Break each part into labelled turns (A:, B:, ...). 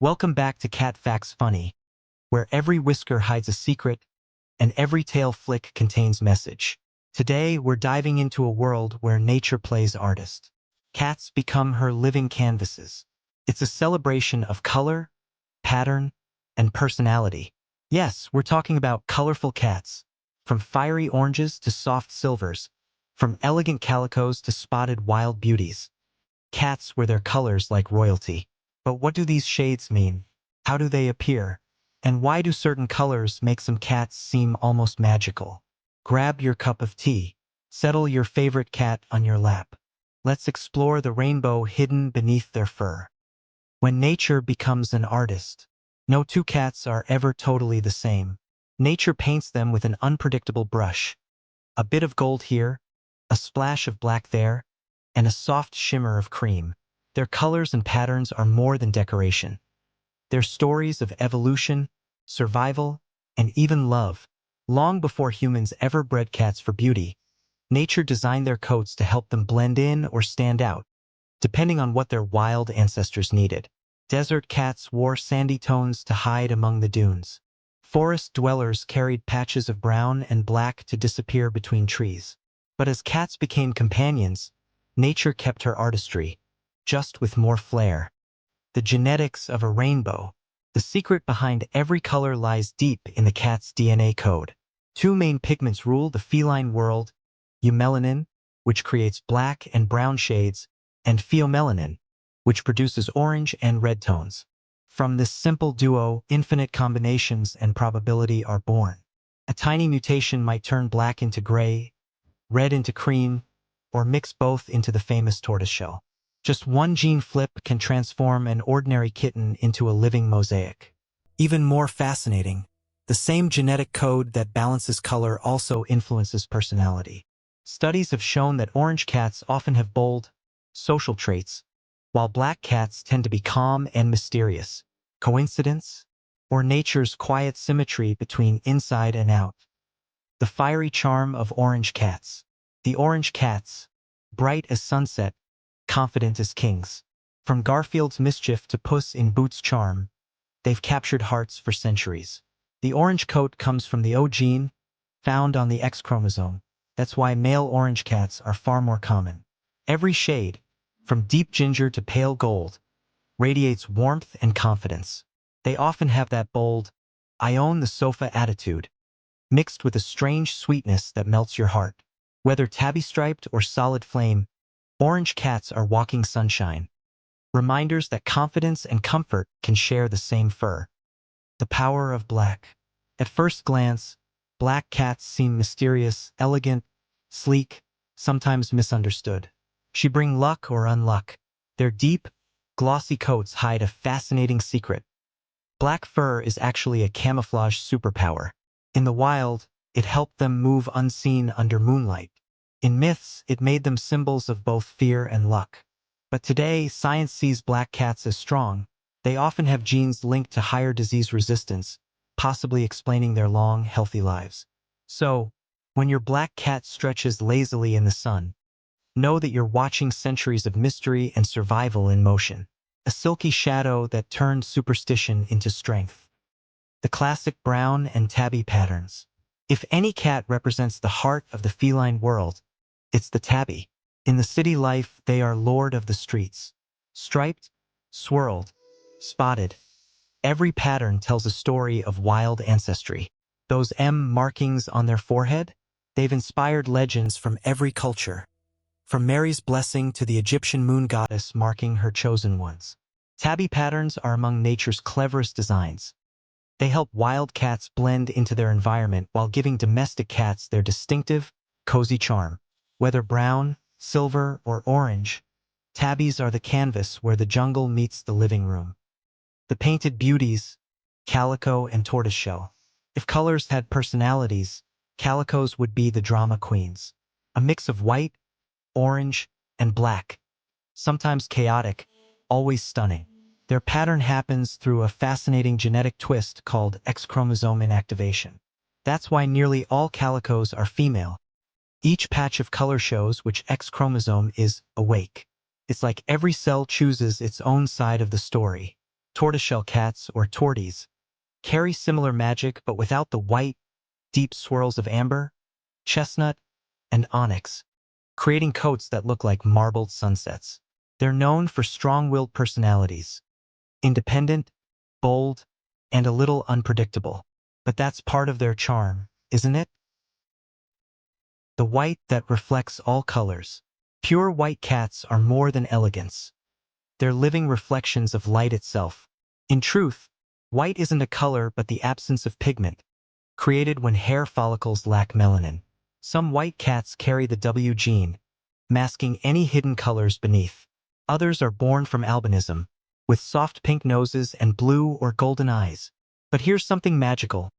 A: Welcome back to Cat Facts Funny, where every whisker hides a secret and every tail flick contains message. Today, we're diving into a world where nature plays artist. Cats become her living canvases. It's a celebration of color, pattern, and personality. Yes, we're talking about colorful cats, from fiery oranges to soft silvers, from elegant calicos to spotted wild beauties. Cats wear their colors like royalty. But what do these shades mean? How do they appear? And why do certain colors make some cats seem almost magical? Grab your cup of tea. Settle your favorite cat on your lap. Let's explore the rainbow hidden beneath their fur. When nature becomes an artist, no two cats are ever totally the same. Nature paints them with an unpredictable brush. A bit of gold here, a splash of black there, and a soft shimmer of cream. Their colors and patterns are more than decoration. They're stories of evolution, survival, and even love. Long before humans ever bred cats for beauty, nature designed their coats to help them blend in or stand out, depending on what their wild ancestors needed. Desert cats wore sandy tones to hide among the dunes. Forest dwellers carried patches of brown and black to disappear between trees. But as cats became companions, nature kept her artistry, just with more flair. The genetics of a rainbow. The secret behind every color lies deep in the cat's DNA code. Two main pigments rule the feline world: eumelanin, which creates black and brown shades, and pheomelanin, which produces orange and red tones. From this simple duo, infinite combinations and probability are born. A tiny mutation might turn black into gray, red into cream, or mix both into the famous tortoiseshell. Just one gene flip can transform an ordinary kitten into a living mosaic. Even more fascinating, the same genetic code that balances color also influences personality. Studies have shown that orange cats often have bold, social traits, while black cats tend to be calm and mysterious. Coincidence? Or nature's quiet symmetry between inside and out? The fiery charm of orange cats. The orange cats, bright as sunset, confident as kings. From Garfield's mischief to Puss in Boots' charm, they've captured hearts for centuries. The orange coat comes from the O gene, found on the X chromosome. That's why male orange cats are far more common. Every shade, from deep ginger to pale gold, radiates warmth and confidence. They often have that bold, "I own the sofa" attitude, mixed with a strange sweetness that melts your heart. Whether tabby-striped or solid flame, orange cats are walking sunshine. Reminders that confidence and comfort can share the same fur. The power of black. At first glance, black cats seem mysterious, elegant, sleek, sometimes misunderstood. She bring luck or unluck. Their deep, glossy coats hide a fascinating secret. Black fur is actually a camouflage superpower. In the wild, it helped them move unseen under moonlight. In myths, it made them symbols of both fear and luck. But today, science sees black cats as strong. They often have genes linked to higher disease resistance, possibly explaining their long, healthy lives. So, when your black cat stretches lazily in the sun, know that you're watching centuries of mystery and survival in motion. A silky shadow that turned superstition into strength. The classic brown and tabby patterns. If any cat represents the heart of the feline world, it's the tabby. In the city life, they are lord of the streets. Striped, swirled, spotted. Every pattern tells a story of wild ancestry. Those M markings on their forehead? They've inspired legends from every culture. From Mary's blessing to the Egyptian moon goddess marking her chosen ones. Tabby patterns are among nature's cleverest designs. They help wild cats blend into their environment while giving domestic cats their distinctive, cozy charm. Whether brown, silver, or orange, tabbies are the canvas where the jungle meets the living room. The painted beauties, calico and tortoiseshell. If colors had personalities, calicos would be the drama queens. A mix of white, orange, and black. Sometimes chaotic, always stunning. Their pattern happens through a fascinating genetic twist called X chromosome inactivation. That's why nearly all calicos are female. Each patch of color shows which X chromosome is awake. It's like every cell chooses its own side of the story. Tortoiseshell cats, or torties, carry similar magic but without the white, deep swirls of amber, chestnut, and onyx, creating coats that look like marbled sunsets. They're known for strong-willed personalities, independent, bold, and a little unpredictable. But that's part of their charm, isn't it? The white that reflects all colors. Pure white cats are more than elegance. They're living reflections of light itself. In truth, white isn't a color but the absence of pigment, created when hair follicles lack melanin. Some white cats carry the W gene, masking any hidden colors beneath. Others are born from albinism, with soft pink noses and blue or golden eyes. But here's something magical.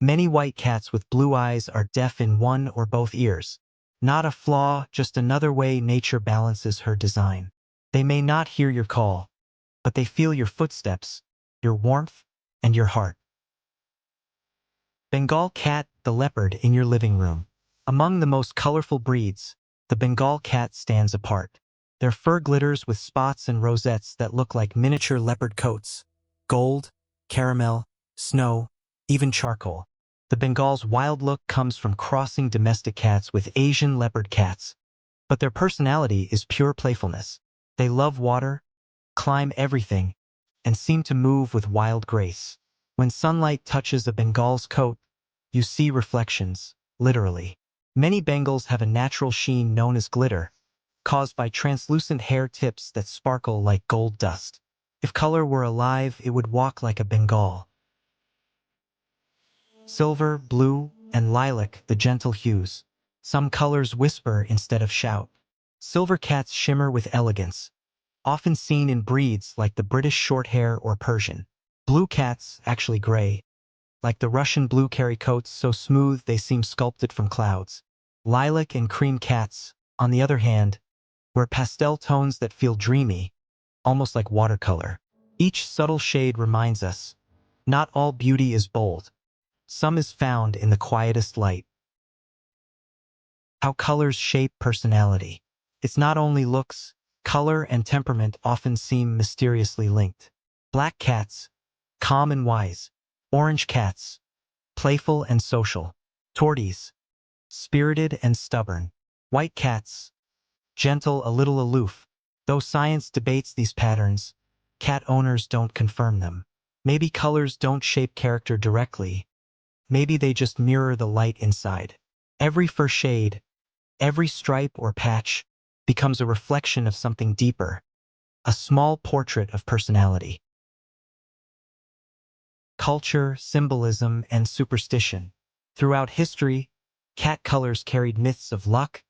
A: Many white cats with blue eyes are deaf in one or both ears. Not a flaw, just another way nature balances her design. They may not hear your call, but they feel your footsteps, your warmth, and your heart. Bengal cat, the leopard in your living room. Among the most colorful breeds, the Bengal cat stands apart. Their fur glitters with spots and rosettes that look like miniature leopard coats. Gold, caramel, snow, even charcoal. The Bengal's wild look comes from crossing domestic cats with Asian leopard cats. But their personality is pure playfulness. They love water, climb everything, and seem to move with wild grace. When sunlight touches a Bengal's coat, you see reflections, literally. Many Bengals have a natural sheen known as glitter, caused by translucent hair tips that sparkle like gold dust. If color were alive, it would walk like a Bengal. Silver, blue, and lilac, the gentle hues. Some colors whisper instead of shout. Silver cats shimmer with elegance, often seen in breeds like the British Shorthair or Persian. Blue cats, actually gray, like the Russian blue carry coats so smooth they seem sculpted from clouds. Lilac and cream cats, on the other hand, wear pastel tones that feel dreamy, almost like watercolor. Each subtle shade reminds us, not all beauty is bold. Some is found in the quietest light. How colors shape personality. It's not only looks, color and temperament often seem mysteriously linked. Black cats, calm and wise. Orange cats, playful and social. Torties, spirited and stubborn. White cats, gentle, a little aloof. Though science debates these patterns, cat owners don't confirm them. Maybe colors don't shape character directly. Maybe they just mirror the light inside. Every fur shade, every stripe or patch becomes a reflection of something deeper, a small portrait of personality. Culture, symbolism, and superstition. Throughout history, cat colors carried myths of luck,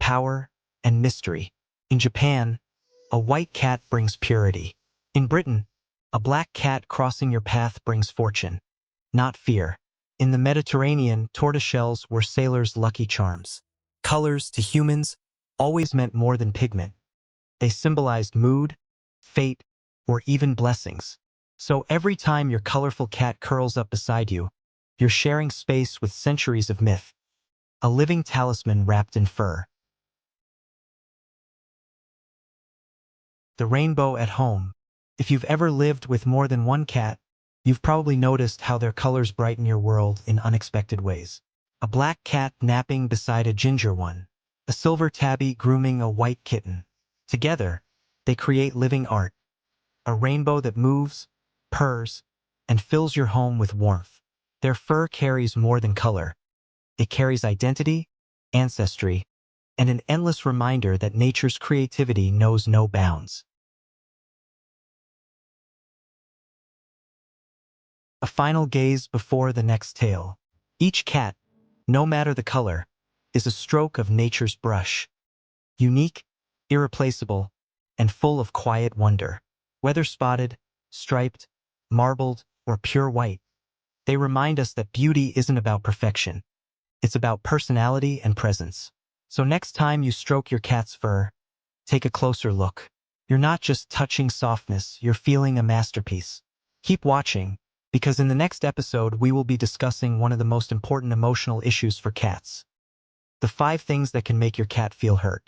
A: power, and mystery. In Japan, a white cat brings purity. In Britain, a black cat crossing your path brings fortune, not fear. In the Mediterranean, tortoiseshells were sailors' lucky charms. Colors, to humans, always meant more than pigment. They symbolized mood, fate, or even blessings. So every time your colorful cat curls up beside you, you're sharing space with centuries of myth, a living talisman wrapped in fur. The rainbow at home. If you've ever lived with more than one cat, you've probably noticed how their colors brighten your world in unexpected ways. A black cat napping beside a ginger one. A silver tabby grooming a white kitten. Together, they create living art. A rainbow that moves, purrs, and fills your home with warmth. Their fur carries more than color. It carries identity, ancestry, and an endless reminder that nature's creativity knows no bounds. A final gaze before the next tale. Each cat, no matter the color, is a stroke of nature's brush. Unique, irreplaceable, and full of quiet wonder. Whether spotted, striped, marbled, or pure white, they remind us that beauty isn't about perfection. It's about personality and presence. So next time you stroke your cat's fur, take a closer look. You're not just touching softness, you're feeling a masterpiece. Keep watching, because in the next episode we will be discussing one of the most important emotional issues for cats. The 5 things that can make your cat feel hurt.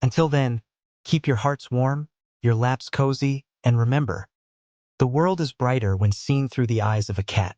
A: Until then, keep your hearts warm, your laps cozy, and remember, The world is brighter when seen through the eyes of a cat.